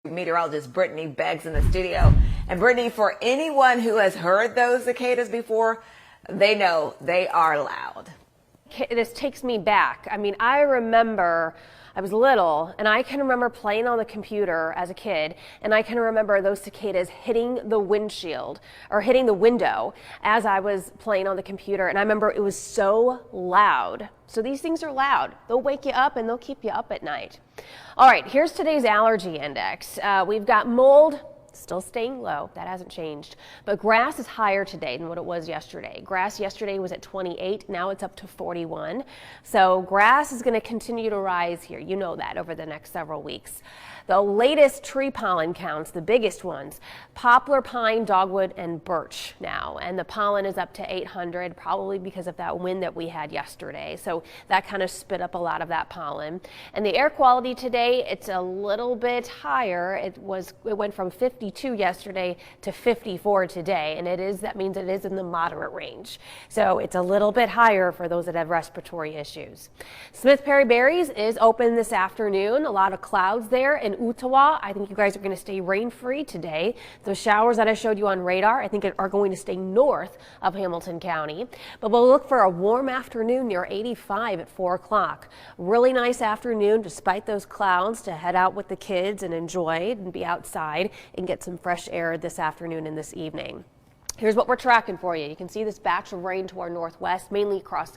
Meteorologist Brittany Beggs in the studio. And Brittany, for anyone who has heard those cicadas before, they know they are loud. This takes me back. I mean, I remember I was little and I can remember playing on the computer as a kid, and I can remember those cicadas hitting the windshield or hitting the window as I was playing on the computer, and I remember it was so loud. So these things are loud. They'll wake you up and they'll keep you up at night. All right, here's today's allergy index. We've got mold still staying low. That hasn't changed. But grass is higher today than what it was yesterday. Grass yesterday was at 28. Now it's up to 41. So grass is going to continue to rise here. You know that over the next several weeks. The latest tree pollen counts, the biggest ones, poplar, pine, dogwood, and birch now. And the pollen is up to 800, probably because of that wind that we had yesterday. So that kind of spit up a lot of that pollen. And the air quality today, it's a little bit higher. It went from 52 yesterday to 54 today. And that means it is in the moderate range. So it's a little bit higher for those that have respiratory issues. Smith Perry Berries is open this afternoon. A lot of clouds there in Ottawa. I think you guys are going to stay rain-free today. Those showers that I showed you on radar, I think are going to stay north of Hamilton County. But we'll look for a warm afternoon near 85 at 4 o'clock. Really nice afternoon despite those clouds to head out with the kids and enjoy and be outside and get some fresh air this afternoon and this evening. Here's what we're tracking for you. You can see this batch of rain to our northwest, mainly across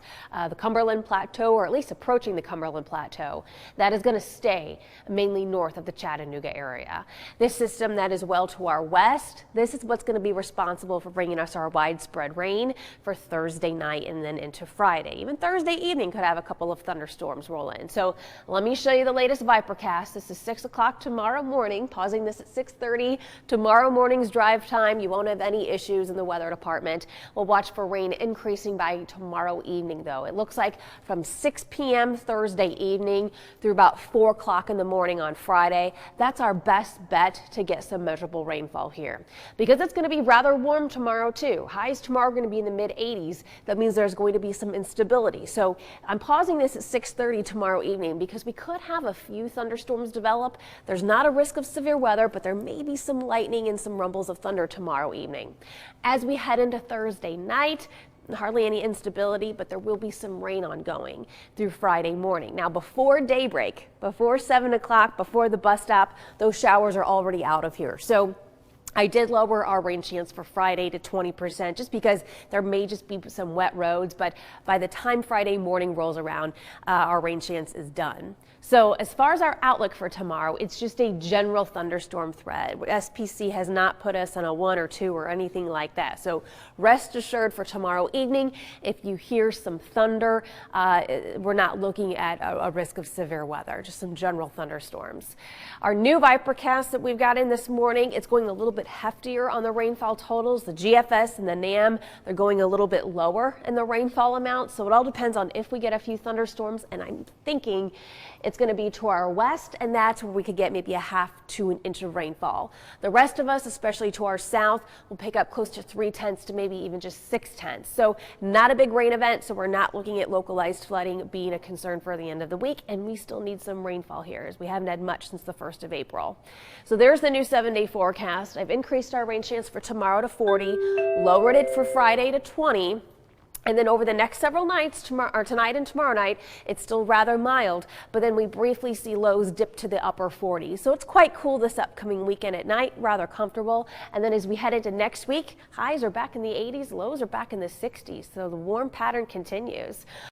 the Cumberland Plateau, or at least approaching the Cumberland Plateau. That is going to stay mainly north of the Chattanooga area. This system that is well to our west, this is what's going to be responsible for bringing us our widespread rain for Thursday night and then into Friday. Even Thursday evening could have a couple of thunderstorms roll in. So let me show you the latest VIPIRCAST. This is 6 o'clock tomorrow morning, pausing this at 6:30. Tomorrow morning's drive time, you won't have any issues in the weather department. We'll watch for rain increasing by tomorrow evening, though. It looks like from 6 p.m. Thursday evening through about 4 o'clock in the morning on Friday. That's our best bet to get some measurable rainfall here, because it's going to be rather warm tomorrow too. Highs tomorrow are going to be in the mid-80s. That means there's going to be some instability. So I'm pausing this at 6:30 tomorrow evening because we could have a few thunderstorms develop. There's not a risk of severe weather, but there may be some lightning and some rumbles of thunder tomorrow evening. As we head into Thursday night, hardly any instability, but there will be some rain ongoing through Friday morning. Now, before daybreak, before 7 o'clock, before the bus stop, those showers are already out of here. So I did lower our rain chance for Friday to 20% just because there may just be some wet roads, but by the time Friday morning rolls around, our rain chance is done. So as far as our outlook for tomorrow, it's just a general thunderstorm threat. SPC has not put us on a 1 or 2 or anything like that. So rest assured for tomorrow evening, if you hear some thunder, we're not looking at a risk of severe weather, just some general thunderstorms. Our new VIPIRCAST that we've got in this morning, it's going a little bit heftier on the rainfall totals. The GFS and the NAM, they're going a little bit lower in the rainfall amount. So it all depends on if we get a few thunderstorms, and I'm thinking it's going to be to our west, and that's where we could get maybe a half to an inch of rainfall. The rest of us, especially to our south, will pick up close to 3/10 to maybe even just 6/10. So not a big rain event, so we're not looking at localized flooding being a concern for the end of the week, and we still need some rainfall here as we haven't had much since the 1st of April. So there's the new 7-day forecast. I've increased our rain chance for tomorrow to 40, lowered it for Friday to 20. And then over the next several nights, tonight and tomorrow night, it's still rather mild, but then we briefly see lows dip to the upper 40s. So it's quite cool this upcoming weekend at night, rather comfortable. And then as we head into next week, highs are back in the 80s, lows are back in the 60s. So the warm pattern continues.